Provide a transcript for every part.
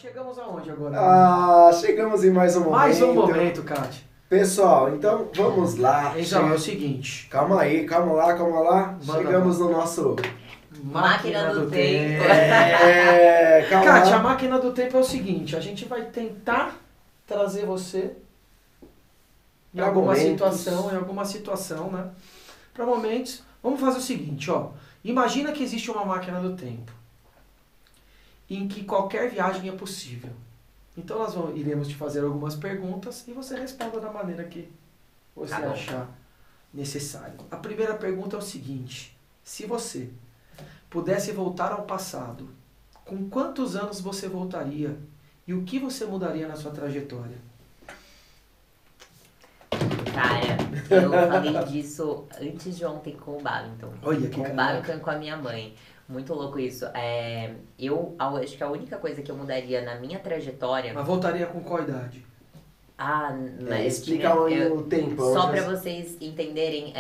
Chegamos aonde agora? Chegamos em mais um momento. Mais um momento, Kátia. Pessoal, então vamos lá. Então, é o seguinte. Calma aí, calma lá. Chegamos no nosso... Máquina do tempo. Calma Kátia, lá. a máquina do tempo é o seguinte. A gente vai tentar trazer você em Pra alguma momentos. situação, né? Para momentos. Vamos fazer o seguinte, ó. Imagina que existe uma máquina do tempo em que qualquer viagem é possível. Então nós iremos te fazer algumas perguntas e você responda da maneira que você achar necessário. A primeira pergunta é o seguinte: se você pudesse voltar ao passado, com quantos anos você voltaria e o que você mudaria na sua trajetória? Cara, eu falei disso antes de ontem com o Babington. Olha que com o caraca. Babington e com a minha mãe. Muito louco isso. Eu acho que a única coisa que eu mudaria na minha trajetória... Mas voltaria com qual idade? Mas explica o tempo. só pra vocês entenderem,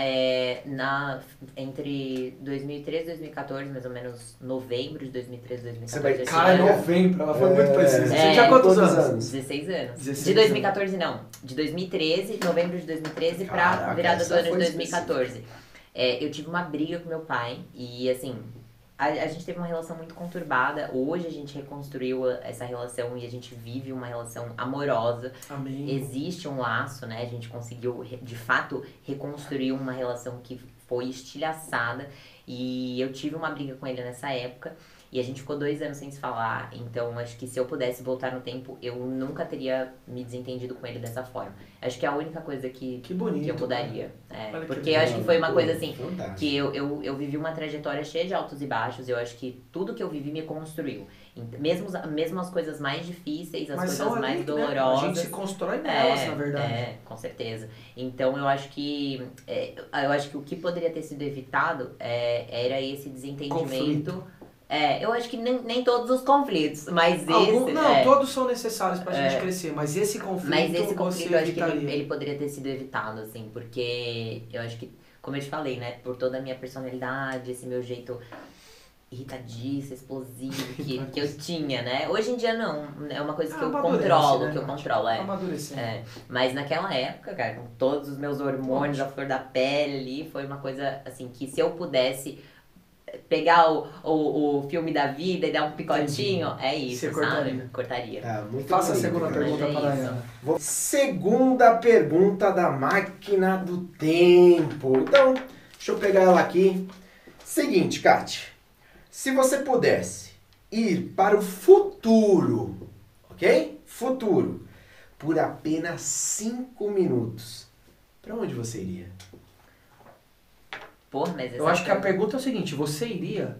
entre 2013 e 2014, mais ou menos novembro de 2013 e 2014. Cara, esse ano, novembro, ela foi muito precisa. Você É, tinha quantos todos anos? 16 anos. 16 de 2014 não. De 2013, novembro de 2013 pra Caraca, virada do essa ano de foi 2014. Eu tive uma briga com meu pai e assim, a gente teve uma relação muito conturbada. Hoje a gente reconstruiu essa relação e a gente vive uma relação amorosa. Amém. Existe um laço, né? A gente conseguiu de fato reconstruir uma relação que foi estilhaçada. E eu tive uma briga com ele nessa época. E a gente ficou 2 anos sem se falar, então acho que se eu pudesse voltar no tempo, eu nunca teria me desentendido com ele dessa forma. Acho que é a única coisa que bonito, eu mudaria. Olha que Porque eu acho que foi uma coisa assim, Fantástico. que eu vivi uma trajetória cheia de altos e baixos, eu acho que tudo que eu vivi me construiu. Mesmo as coisas mais difíceis, as Mas são coisas ali, mais né? dolorosas. A gente se constrói nelas, na verdade. Com certeza. Então eu acho que o que poderia ter sido evitado era esse desentendimento. Conflito. Eu acho que nem todos os conflitos, mas Todos são necessários pra gente crescer, mas esse conflito, você eu acho que evitaria. ele poderia ter sido evitado, assim, porque eu acho que, como eu te falei, né, por toda a minha personalidade, esse meu jeito irritadiço, explosivo que eu tinha, né? Hoje em dia não, é uma coisa que eu Amadurece, controlo, né, que eu Nath? controlo, Amadurecendo. Mas naquela época, cara, com todos os meus hormônios, a flor da pele ali, foi uma coisa, assim, que se eu pudesse pegar o filme da vida e dar um picotinho, é isso, Você sabe? Cortaria. Muito Faça a bonito, segunda cara. pergunta Mas é para isso. ela. Segunda pergunta da máquina do tempo. Então, deixa eu pegar ela aqui. Seguinte, Kátia. Se você pudesse ir para o futuro, ok? Futuro. Por apenas 5 minutos. Para onde você iria? Porra, mas Eu acho que a pergunta é o seguinte: você iria?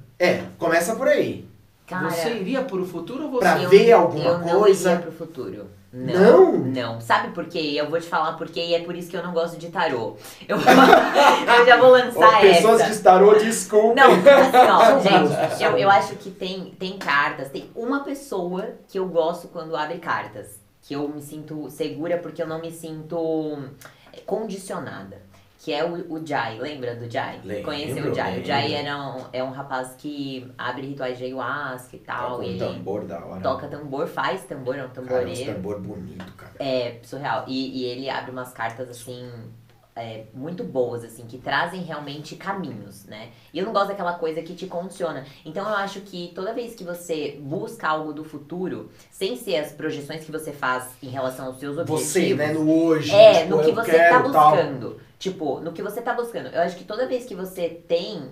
Começa por aí. Cara, Você iria para o futuro ou você... Pra ver alguma coisa? Eu não iria pro futuro. Não? Não. Sabe por quê? Eu vou te falar por quê e é por isso que eu não gosto de tarô. Eu já vou lançar Pessoas essa. de tarô, desculpa. Não, assim, ó, gente, eu acho que tem cartas, tem uma pessoa que eu gosto quando abre cartas, que eu me sinto segura porque eu não me sinto condicionada. Que é o Jai, lembra do Jai? Lembro, Conheceu o Jai? lembro. O Jai é um rapaz que abre rituais de ayahuasca e tal. Toca e um ele tambor da hora. toca tambor, faz tambor, é um Cara, uns tamboreiro. tambor bonito, cara. É surreal. E ele abre umas cartas assim, muito boas, assim, que trazem realmente caminhos, né? E eu não gosto daquela coisa que te condiciona. Então eu acho que toda vez que você busca algo do futuro, sem ser as projeções que você faz em relação aos seus objetivos. Você, né, no hoje. No tipo, que eu você quero, tá tal. buscando. Tipo, no que você tá buscando. Eu acho que toda vez que você tem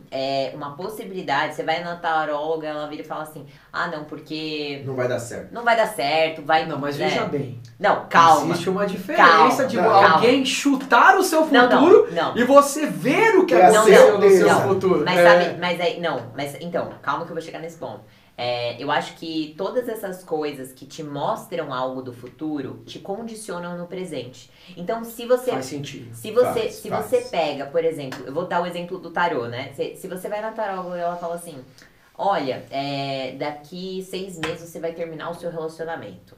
uma possibilidade, você vai na taróloga, ela vira e fala assim, não, porque Não vai dar certo. não vai dar certo, vai... Não, mas veja bem. Não, calma. Existe uma diferença de Calma. alguém chutar o seu Não, futuro não. e você ver o que Não, aconteceu no seu não. futuro. Mas então, calma que eu vou chegar nesse ponto. Eu acho que todas essas coisas que te mostram algo do futuro te condicionam no presente. Então, se você Faz sentido. Se Faz. você pega, por exemplo, eu vou dar o exemplo do tarô, né? Se você vai na taróloga e ela fala assim, olha, daqui 6 meses você vai terminar o seu relacionamento.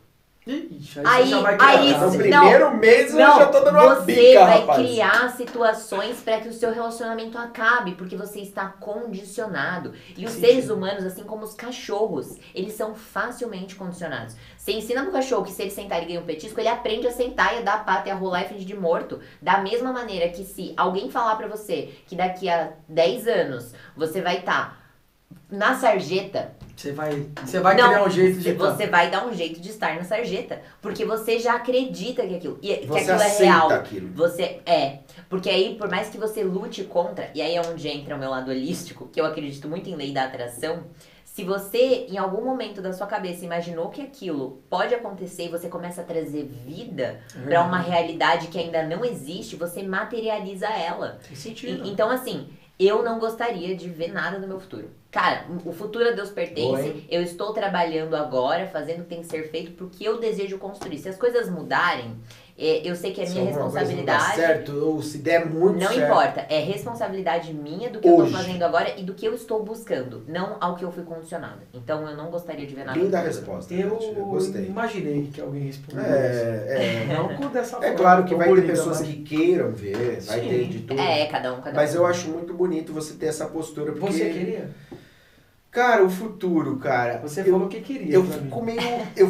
Ixi, aí você já vai aí criar. No primeiro mês eu já tô dando uma você bica, vai rapaz. criar situações para que o seu relacionamento acabe, porque você está condicionado. E os seres humanos, assim como os cachorros, eles são facilmente condicionados. Você ensina pro cachorro que se ele sentar e ganhar um petisco, ele aprende a sentar e a dar a pata e a rolar e fingir de morto. Da mesma maneira que se alguém falar pra você que daqui a 10 anos você vai estar na sarjeta, Você vai criar um jeito de você vai dar um jeito de estar na sarjeta, porque você já acredita que aquilo, que Você aquilo é aceita real. aquilo. Porque aí, por mais que você lute contra, e aí é onde entra o meu lado holístico, que eu acredito muito em lei da atração, se você, em algum momento da sua cabeça, imaginou que aquilo pode acontecer e você começa a trazer vida para uma realidade que ainda não existe, você materializa ela. Tem sentido. Então, assim, eu não gostaria de ver nada do meu futuro. Cara, o futuro a Deus pertence. Boa, Eu estou trabalhando agora, fazendo o que tem que ser feito porque eu desejo construir. Se as coisas mudarem, eu sei que é minha responsabilidade. Se certo, ou se der muito não certo. importa, é responsabilidade minha do que eu Hoje. tô fazendo agora e do que eu estou buscando, não ao que eu fui condicionada. Então eu não gostaria de ver nada. Linda do futuro. resposta. Eu gostei. imaginei que alguém respondesse. É Não dessa forma. É claro que tão vai ter bonita, pessoas mas- que queiram ver, vai Sim. ter de tudo. Cada um. Mas eu acho muito bonito você ter essa postura, porque... Você queria? Cara, o futuro, cara... Você falou que queria. Eu pra mim.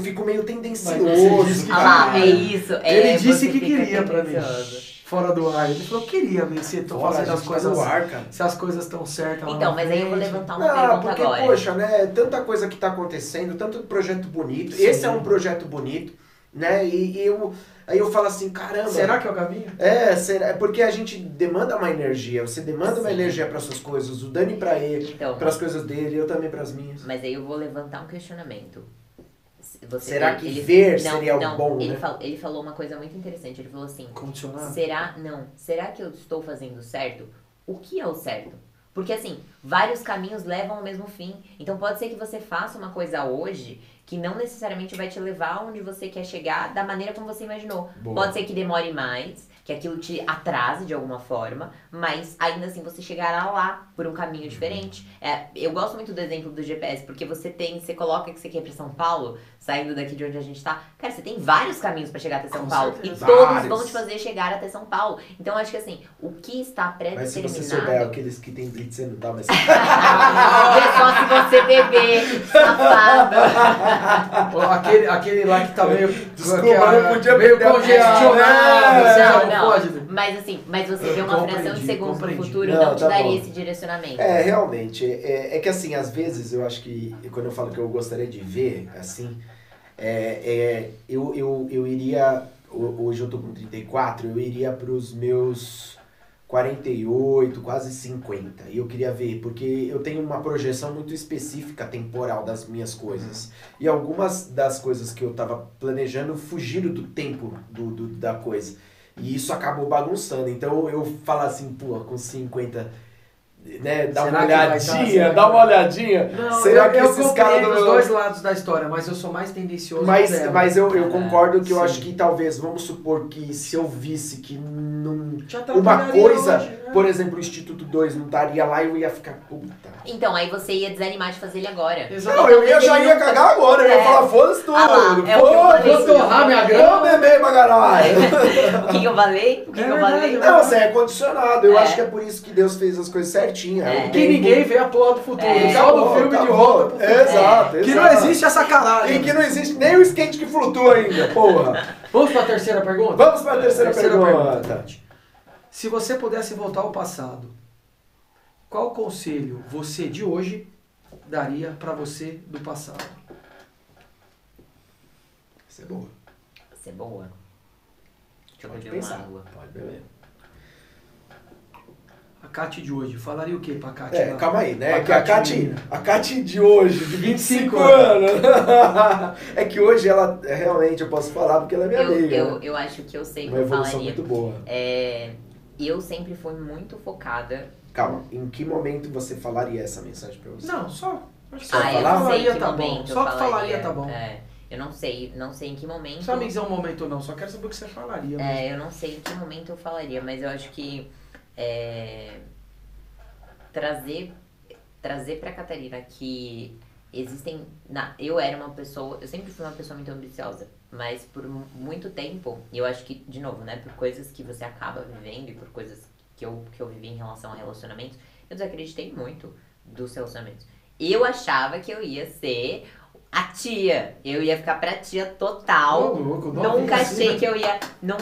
fico meio Mas você tendencioso, disse que- Ah lá, cara. é isso. Ele disse você que fica queria pra mim. tendencioso. Fora do ar. Ele falou que queria ver se estão Fora, fazendo a as gente coisas. tá no ar, cara. Se as coisas estão certas. lá Então, na mas aí eu vou frente. levantar uma Não, pergunta porque, agora. poxa, né, tanta coisa que tá acontecendo, tanto projeto bonito. Sim. Esse é um projeto bonito, né, aí eu falo assim, caramba... Será que é o caminho? É porque a gente demanda uma energia, você demanda uma Sim. energia para suas coisas, o Dani pra ele, Então, para as coisas dele, eu também para as minhas. mas aí eu vou levantar um questionamento. Será que ver seria o bom, ele né? Ele falou uma coisa muito interessante. Ele falou assim: Condicionado? será que eu estou fazendo certo? O que é o certo? Porque assim, vários caminhos levam ao mesmo fim. Então pode ser que você faça uma coisa hoje que não necessariamente vai te levar onde você quer chegar da maneira como você imaginou. Boa. Pode ser que demore mais, que aquilo te atrase de alguma forma, mas ainda assim você chegará lá por um caminho diferente. Eu gosto muito do exemplo do GPS, porque você coloca que você quer ir pra São Paulo, saindo daqui de onde a gente tá. Cara, você tem vários caminhos pra chegar até São Com Paulo. certeza. E todos Vários. vão te fazer chegar até São Paulo. Então eu acho que assim, o que está Mas se você souber pré-determinado... aqueles que tem blitz, você não dá, mas... É só se você beber, safado. Ó, aquele lá que tá meio. Desculpa, que é- não podia meio perder a congestionado. piada. Você já Não, não pode? Mas assim, mas você vê uma Compreendi, fração de segundos no compreendi. futuro Não, não te tá daria bom. esse direcionamento. Realmente, é que assim, às vezes eu acho que, quando eu falo que eu gostaria de ver, assim, eu iria, hoje eu tô com 34, eu iria pros meus 48, quase 50, e eu queria ver, porque eu tenho uma projeção muito específica, temporal, das minhas coisas, e algumas das coisas que eu tava planejando fugiram do tempo da coisa, e isso acabou bagunçando, então eu falo assim, pô, com 50... Né, dá Será uma que vai olhadinha, dar? dá uma olhadinha. Não, Será que eu esses caras compreendo do os meu... dois lados da história, mas eu sou mais tendencioso. Mas, dela. mas eu concordo que eu sim. acho que talvez, vamos supor que se eu visse que não... Te Uma atrapalharia coisa, hoje, né? por exemplo, o Instituto 2 não estaria lá, eu ia ficar, puta. Então, aí você ia desanimar de fazer ele agora. Exato. Não, eu já ia cagar agora, eu ia É. falar, foda-se tudo. Ah lá, é o que eu falei. Vou torrar minha Vou grana. beber pra caralho. O que eu falei? O que É eu verdade, falei? Não, você é condicionado. Eu É. acho que é por isso que Deus fez as coisas certinhas. É. O Que tempo- ninguém vê a porra do futuro. É. Só no filme de Acabou. volta pro futuro. Exato, Que não exato. existe essa caralho. E que não existe nem o skate que flutua ainda, porra. Vamos pra terceira pergunta? Vamos pra terceira pergunta. Se você pudesse voltar ao passado, qual conselho você de hoje daria pra você do passado? Isso é boa. Isso é boa. Deixa eu Pode beber uma pensar. água. Pode beber. A Kati de hoje, falaria o que pra Kati? lá? Calma aí, né? Pra Que a menina. Kati de hoje, de 25 anos. É que hoje ela, realmente, eu posso falar porque ela é minha amiga. Eu acho que eu sei o que Uma eu evolução falaria. muito boa. Eu sempre fui muito focada. Calma, em que momento você falaria essa mensagem pra você? Não, só. Acho que Só só falar? que eu não sei falaria em que tá bom. momento eu Só que falaria tá bom. Eu não sei em que momento. Não sabe dizer um momento ou não, só quero saber o que você falaria. Eu não sei em que momento eu falaria, mas eu acho que trazer pra Catarina que eu era uma pessoa, eu sempre fui uma pessoa muito ambiciosa, mas por muito tempo, e eu acho que, de novo, né, por coisas que você acaba vivendo e por coisas que eu vivi em relação a relacionamentos, eu desacreditei muito dos relacionamentos. Eu achava que eu ia ser a tia. Eu ia ficar pra tia total. Nunca achei que eu ia... Não,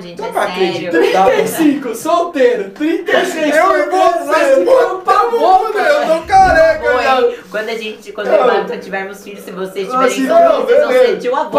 gente, é sério. 35, solteiro. 36, eu e você, puta boca, eu tô careca já. Quando eu tivermos filhos, se vocês tiverem Assim, solteiros, vocês vão ser tio avô.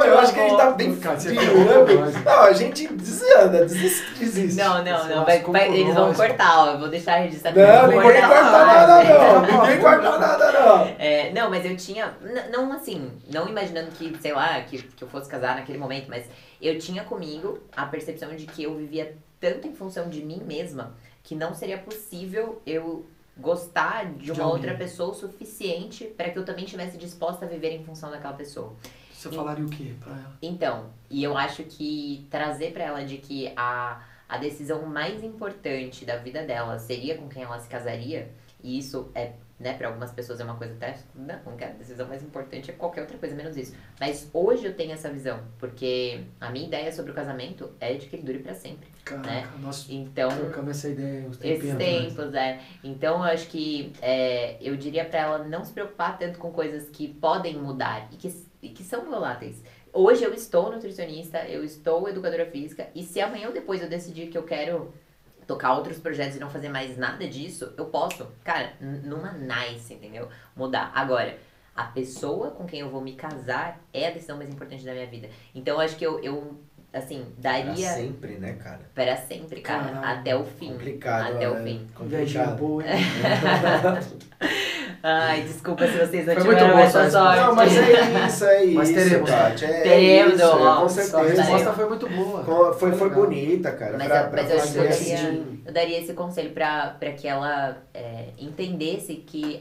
Eu acho que a gente tá bem fodido, né? Não, a gente desiste. Não, eles vão cortar, ó. Eu vou deixar registrado. Não, ninguém corta nada, não. Ninguém corta nada, não. Não, mas eu tinha, não assim, não imaginando que, sei lá, que eu fosse casar naquele momento, mas eu tinha comigo a percepção de que eu vivia tanto em função de mim mesma, que não seria possível eu gostar de uma outra pessoa o suficiente para que eu também estivesse disposta a viver em função daquela pessoa. Você falaria o quê pra ela? Então, e eu acho que trazer pra ela de que a decisão mais importante da vida dela seria com quem ela se casaria, e isso é, né, pra algumas pessoas é uma coisa até, não quero, a decisão mais importante é qualquer outra coisa menos isso. Mas hoje eu tenho essa visão, porque a minha ideia sobre o casamento é de que ele dure pra sempre. Caraca, né? nós então, trocamos essa ideia uns esses tempos, Então eu acho que eu diria pra ela não se preocupar tanto com coisas que podem mudar e que são voláteis. Hoje eu estou nutricionista, eu estou educadora física, e se amanhã ou depois eu decidir que eu quero tocar outros projetos e não fazer mais nada disso, eu posso, cara, numa nice, entendeu? Mudar. Agora, a pessoa com quem eu vou me casar é a decisão mais importante da minha vida. Então, eu acho que eu assim, daria... Pra sempre, né, cara? Pra sempre, cara. Caralho. Até o fim. Complicado, Até o fim. Invejinha boa, hein? Ai, desculpa se vocês não Foi muito tiveram boa essa essa sorte. Não, mas é isso, Mas teremos. Kátia. Teremos, isso, ó. com A certeza. resposta foi muito boa. Foi legal. bonita, cara. Mas pra eu acho que eu fazer daria, assim. eu daria esse conselho pra que ela entendesse que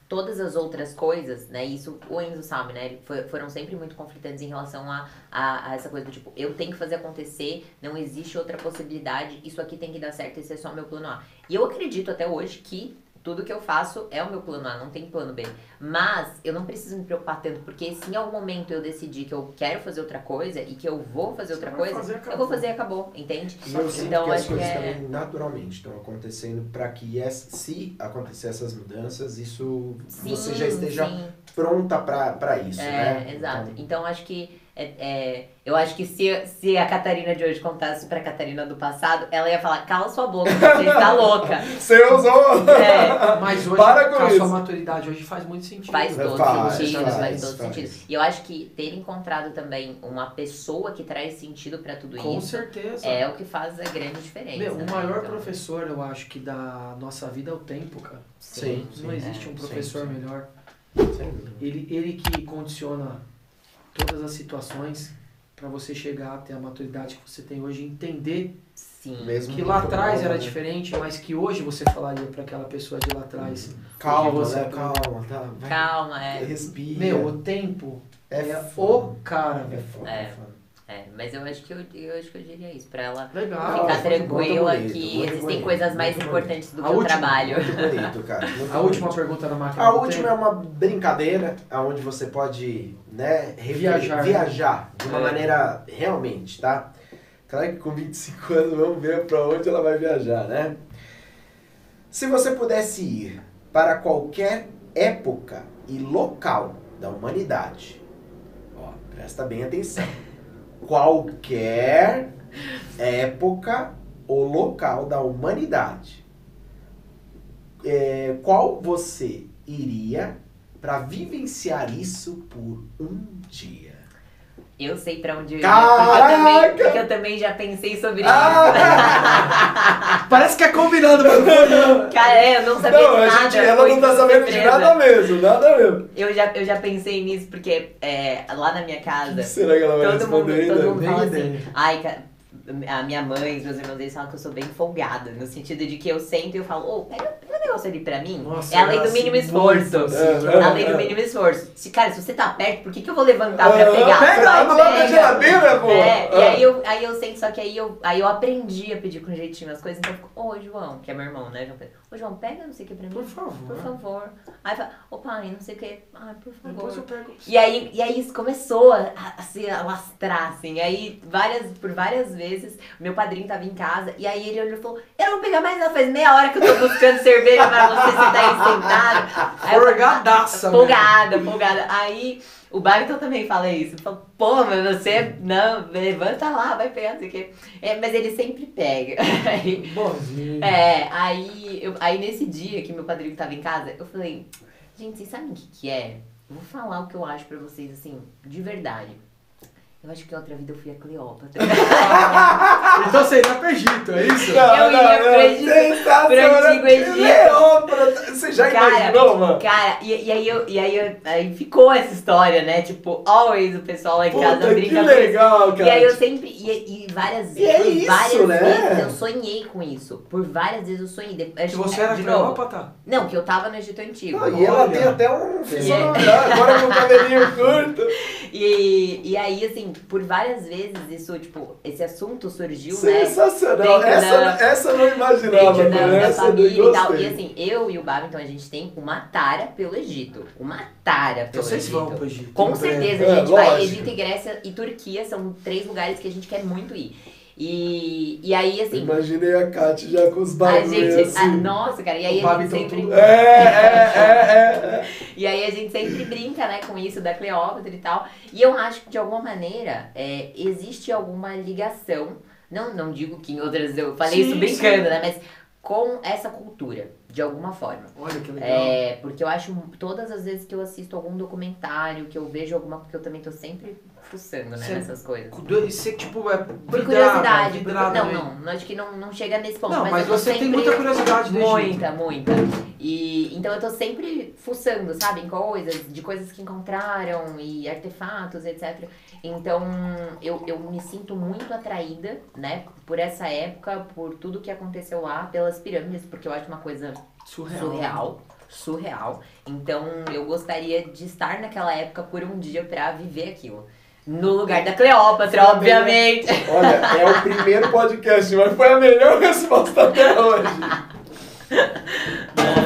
todas as outras coisas, né? Isso o Enzo sabe, né? Foram sempre muito conflitantes em relação a essa coisa do tipo, eu tenho que fazer acontecer, não existe outra possibilidade, isso aqui tem que dar certo, esse é só o meu plano A. E eu acredito até hoje que tudo que eu faço é o meu plano A, não tem plano B. Mas eu não preciso me preocupar tanto, porque se em algum momento eu decidir que eu quero fazer outra coisa e que eu vou fazer outra coisa, eu vou fazer e acabou, entende? E eu sinto Então que as acho coisas que também naturalmente estão acontecendo para que se acontecer essas mudanças, isso você já esteja pronta para isso, né? Exato. Então acho que eu acho que se a Catarina de hoje contasse pra Catarina do passado, ela ia falar, cala sua boca, você está louca. Você usou! Mas hoje, Para com a isso. sua maturidade hoje faz muito sentido. Faz todo Faz, sentido, faz, faz todo faz. sentido. E eu acho que ter encontrado também uma pessoa que traz sentido pra tudo Com isso certeza. é o que faz a grande diferença. Meu, o né? maior Então, professor, eu acho que da nossa vida é o tempo, cara. Sim. Não existe um professor sim. melhor. Sem dúvida. Ele que condiciona todas as situações para você chegar a ter a maturidade que você tem hoje, entender Sim. Mesmo que lá muito atrás nova, era né? diferente, mas que hoje você falaria para aquela pessoa de lá atrás. Calma, você né? Calma, tá? Vai. Calma, Respira. Meu, o tempo é foda. o cara, É velho. foda, É. é foda. Mas eu acho que eu diria isso, pra ela Legal. ficar muito tranquila bonito, que muito existem bonito, coisas mais muito importantes do A que o última. trabalho. Muito bonito, cara. Muito A última bonito. pergunta da máquina A do última é tempo. uma brincadeira onde você pode, né, Viajar. de uma maneira realmente, tá? Claro que com 25 anos vamos ver pra onde ela vai viajar, né? Se você pudesse ir para qualquer época e local da humanidade, ó, presta bem atenção. Qualquer época ou local da humanidade, qual você iria para vivenciar isso por um dia? Eu sei pra onde eu ia, Caraca! porque eu também já pensei sobre isso. Parece que é combinando. Cara, eu não sabia de nada. Ela foi não tá sabendo de surpresa. nada mesmo, nada mesmo. Eu já pensei nisso, porque lá na minha O casa, que será que ela vai todo mundo responder ainda? fala Nem assim, ideia. ai, cara, a minha mãe, os meus irmãos, eles falam que eu sou bem folgada, no sentido de que eu sento e eu falo, pega um negócio ali pra mim. Nossa, é a lei do mínimo esforço. A lei do mínimo esforço. Cara, se você tá perto, por que eu vou levantar pra pegar? Pega do lado da geladeira, pô! E aí eu sento, só que aí eu aprendi a pedir com jeitinho as coisas, então eu fico, João, que é meu irmão, né? João, pega não sei o que pra mim. Por favor. Por favor. Aí fala, pai, não sei o que. Ai, por favor. Depois eu pego. E aí isso começou a se alastrar, assim. Aí, por várias vezes, meu padrinho tava em casa, e aí ele olhou e falou, eu não vou pegar mais nada, faz meia hora que eu tô buscando cerveja pra você sentar aí sentado. Folgadaça, Folgada. Aí o Barton também fala isso. Fala, pô, mas você não, levanta lá, vai pegar, não sei o quê. Mas ele sempre pega. Bonzinho. Aí nesse dia que meu padrinho tava em casa, eu falei, gente, vocês sabem o que é? Eu vou falar o que eu acho pra vocês, assim, de verdade. Eu acho que outra vida eu fui a Cleópatra. Então você ia pro Egito, é isso? Eu ia pro Egito. Pro Antigo Egito. Cleópatra, você já imaginou, mano? Cara, e aí ficou essa história, né? Tipo, always o pessoal lá em casa brinca que legal, cara. E aí eu sempre, e várias vezes, vezes eu sonhei com isso. Por várias vezes eu sonhei. Que você era Cleópatra? Não, que eu tava no Egito Antigo. E ela tem até um fisionomia, agora com o cabelinho curto. E aí, assim, por várias vezes isso, tipo, esse assunto surgiu, sensacional. Essa eu não imaginava, né? Essa família e tal. E assim, eu e o Baba, então a gente tem uma tara pelo Egito. Uma tara pelo Vocês Egito. vão pro Egito. Com certeza, a gente vai. Egito, Grécia e Turquia são 3 lugares que a gente quer muito ir. E aí, assim... Imaginei a Kátia já com os bagulhos assim. Nossa, cara, e aí a gente sempre... E aí a gente sempre brinca, né, com isso da Cleópatra e tal. E eu acho que, de alguma maneira, existe alguma ligação. Não digo que em outras... Eu falei isso brincando, né, mas com essa cultura, de alguma forma. Olha que legal. Porque eu acho, todas as vezes que eu assisto algum documentário, que eu vejo alguma... Porque eu também tô sempre fuçando, né, nessas coisas. Você, tipo, por curiosidade. Não, acho que não chega nesse ponto. Não, mas você tem muita curiosidade do Egito. Muita. E então eu tô sempre fuçando, sabe, em coisas que encontraram e artefatos, etc. Então eu me sinto muito atraída, né, por essa época, por tudo que aconteceu lá, pelas pirâmides, porque eu acho uma coisa surreal. Então eu gostaria de estar naquela época por um dia pra viver aquilo. No lugar da Cleópatra, obviamente. Olha, é o primeiro podcast, mas foi a melhor resposta até hoje.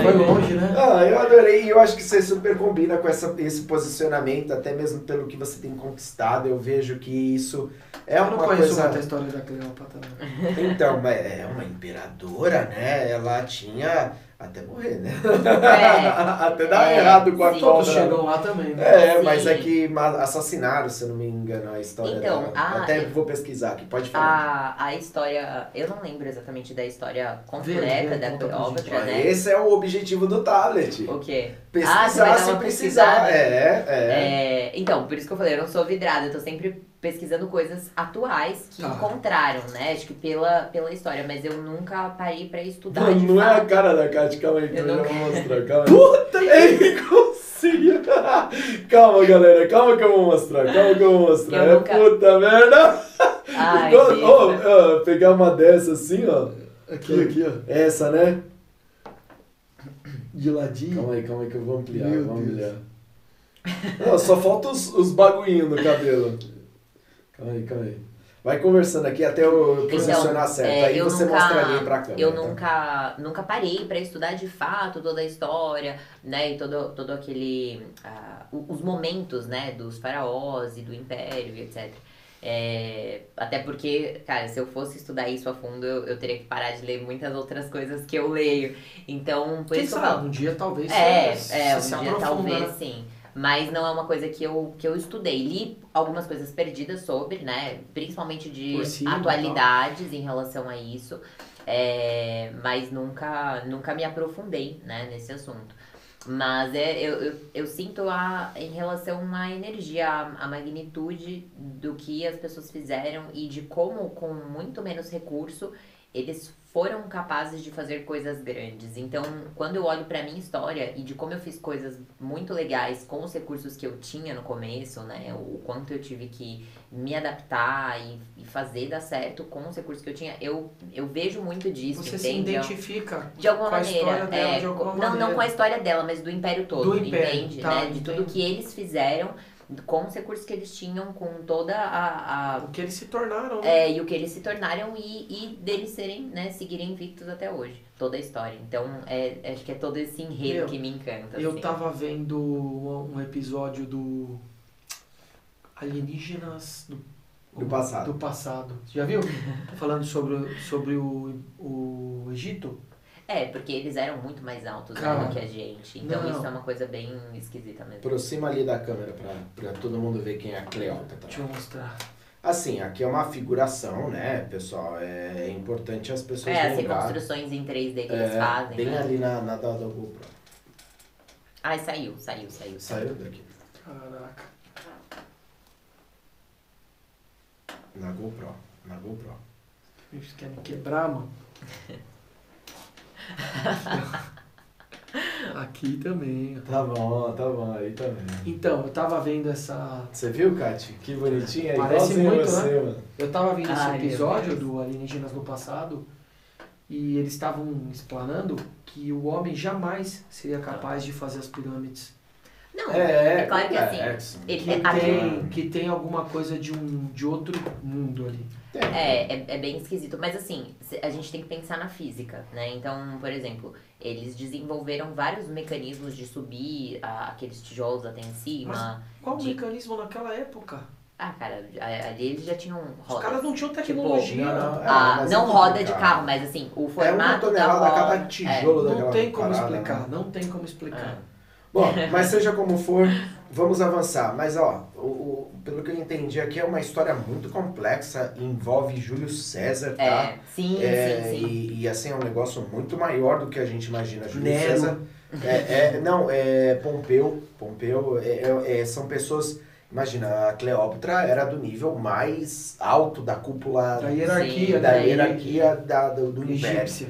Foi longe, né? Eu adorei, e eu acho que você super combina com esse posicionamento, até mesmo pelo que você tem conquistado. Eu vejo que isso é uma coisa... Eu não conheço muito a história da Cleópatra. Então, é uma imperadora, né? Ela tinha... Até morrer, né? Até dar errado com a cobra. Todos chegam lá também, né? Mas é que assassinaram, se eu não me engano, a história dela. Até vou pesquisar aqui, pode falar. A história, eu não lembro exatamente da história completa da Cleópatra, né? Esse é o objetivo do tablet. O quê? Pesquisar se precisar. Então, por isso que eu falei, eu não sou vidrada, eu tô sempre pesquisando coisas atuais que encontraram, né? Acho que pela história, mas eu nunca parei pra estudar. Não é a cara da Kátia, calma aí que eu já vou mostrar. Calma aí. Puta que conseguiu! Calma, galera, calma que eu vou mostrar. Puta merda! Ai, pegar uma dessa assim, ó. Aqui, ó. Essa, né? De ladinho. Calma aí que eu vou ampliar. Não, só falta os bagulhinhos no cabelo. Calma aí. Vai conversando aqui até eu posicionar certo. Aí você mostra ali pra câmera. Eu nunca parei pra estudar de fato toda a história, né? E todo aquele... os momentos, né? Dos faraós e do império e etc. Até porque, cara, se eu fosse estudar isso a fundo, eu teria que parar de ler muitas outras coisas que eu leio. Então, por isso que eu falo... Um dia talvez um dia talvez sim. Mas não é uma coisa que eu estudei. Li algumas coisas perdidas sobre, né? Principalmente de atualidades em relação a isso. Mas nunca me aprofundei, né, nesse assunto. Mas eu sinto em relação à energia, a magnitude do que as pessoas fizeram e de como, com muito menos recurso, eles foram capazes de fazer coisas grandes. Então, quando eu olho pra minha história e de como eu fiz coisas muito legais com os recursos que eu tinha no começo, né? O quanto eu tive que me adaptar e fazer dar certo com os recursos que eu tinha, eu vejo muito disso, Você entende? se identifica De alguma com a maneira. história dela, de alguma maneira. Não com a história dela, mas do Império todo, Do Império, entende? tá, Né? De tudo que eles fizeram, com os recursos que eles tinham, com toda O que eles se tornaram, né? e o que eles se tornaram e deles serem, né, seguirem invictos até hoje. Toda a história. Então, acho que é todo esse enredo que me encanta. Eu assim. tava vendo um episódio do Alienígenas Do passado. do passado. Você já viu? Falando sobre o Egito. Porque eles eram muito mais altos, né, Cara, do que a gente. Então não. isso é uma coisa bem esquisita mesmo. Aproxima ali da câmera pra todo mundo ver quem é a Cleópatra. Deixa eu mostrar. Assim, aqui é uma figuração, né, pessoal? É importante as pessoas As lembrar. reconstruções em 3D que eles fazem. Bem né? ali na da GoPro. Ai, saiu. Saiu daqui. Caraca. Na GoPro. Eles querem me quebrar, mano. Aqui também. Ó. Tá bom, aí também. Então, eu tava vendo essa... Você viu, Kati? Que bonitinho. É Parece igualzinho muito, você, né? mano. Eu tava vendo esse Ai, meu episódio Deus. do Alienígenas no Passado e eles estavam explanando que o homem jamais seria capaz de fazer as pirâmides. Não, é claro que assim, Que tem alguma coisa de outro mundo ali. É bem esquisito, mas assim, a gente tem que pensar na física, né? Então, por exemplo, eles desenvolveram vários mecanismos de subir aqueles tijolos até em cima. Qual o mecanismo naquela época? Cara, ali eles já tinham rodas. Os caras não tinham tecnologia. mas não é roda de complicado. carro, mas assim, o formato uma tonelada da roda... cada tijolo daquela Não tem como parada, explicar, né? não tem como explicar. Bom, mas seja como for, vamos avançar. Mas ó, pelo que eu entendi aqui é uma história muito complexa, envolve Júlio César, tá? Sim. E assim, é um negócio muito maior do que a gente imagina. Júlio Nero. César. Pompeu. São pessoas. Imagina, a Cleópatra era do nível mais alto da cúpula Da hierarquia, Sim, da né? hierarquia do Império. Egípcia.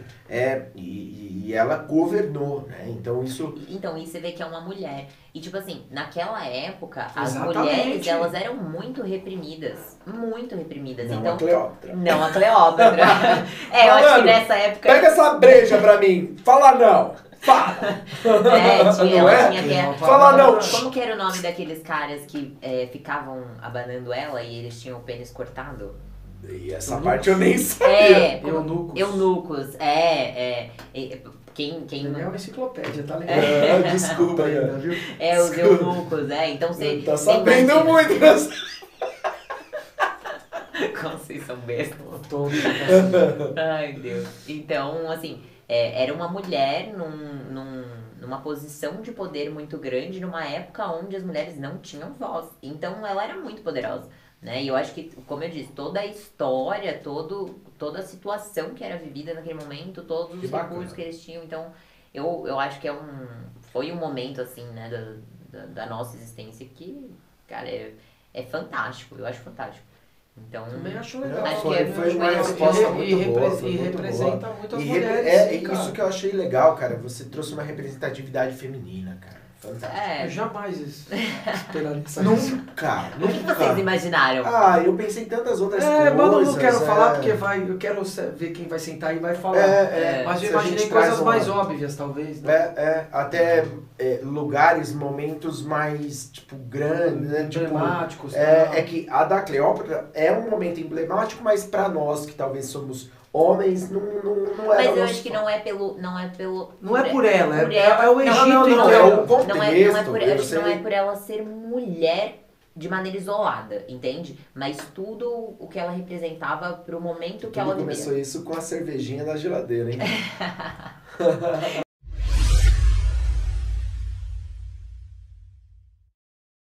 E ela governou, né? Então isso. Então, e você vê que é uma mulher. E tipo assim, naquela época, as Exatamente. mulheres, elas eram muito reprimidas. Muito reprimidas. Não então, a Cleópatra. Não a Cleópatra. Eu acho que nessa época... Pega essa breja pra mim. Fala não. Fala. Ela tinha que... Fala não. Como que era o nome daqueles caras que ficavam abanando ela e eles tinham o pênis cortado? E essa parte eu nem sabia. Eunucos. Quem É uma enciclopédia, tá ligado? Desculpa, Ainda, cara. viu? os eunucos, então você... Tá sabendo muito dessa. Como vocês são bestas. Tô- Ai, Deus. Então, assim, era uma mulher numa posição de poder muito grande, numa época onde as mulheres não tinham voz. Então, ela era muito poderosa, né? E eu acho que, como eu disse, toda a história, toda a situação que era vivida naquele momento, todos os recursos que eles tinham. Então, eu acho que foi um momento, assim, né, da nossa existência que, cara, é fantástico. Eu acho fantástico. Então, Também acho legal. acho Foi que uma resposta muito boa. Foi E muito representa boa. muitas E mulheres. cara. isso que eu achei legal, cara. Você trouxe uma representatividade feminina, cara. Fantástico. Eu jamais esperaria essa Nunca. O que vocês imaginaram? Eu pensei em tantas outras coisas. Mas eu não quero falar porque eu quero ver quem vai sentar e vai falar. Mas eu Se a imaginei gente coisas traz mais óbvias, talvez. Né? Até lugares, momentos mais, tipo, grandes, né? Emblemáticos. É que a da Cleópatra é um momento emblemático, mas pra nós, que talvez somos homens, não é. Mas eu acho que não é pelo. Não é por ela, por é o Egito Não, inteiro. é o contexto. Não é por ela ser mulher de maneira isolada, entende? Mas tudo o que ela representava pro momento que ela vivia. Começou isso com a cervejinha da geladeira, hein?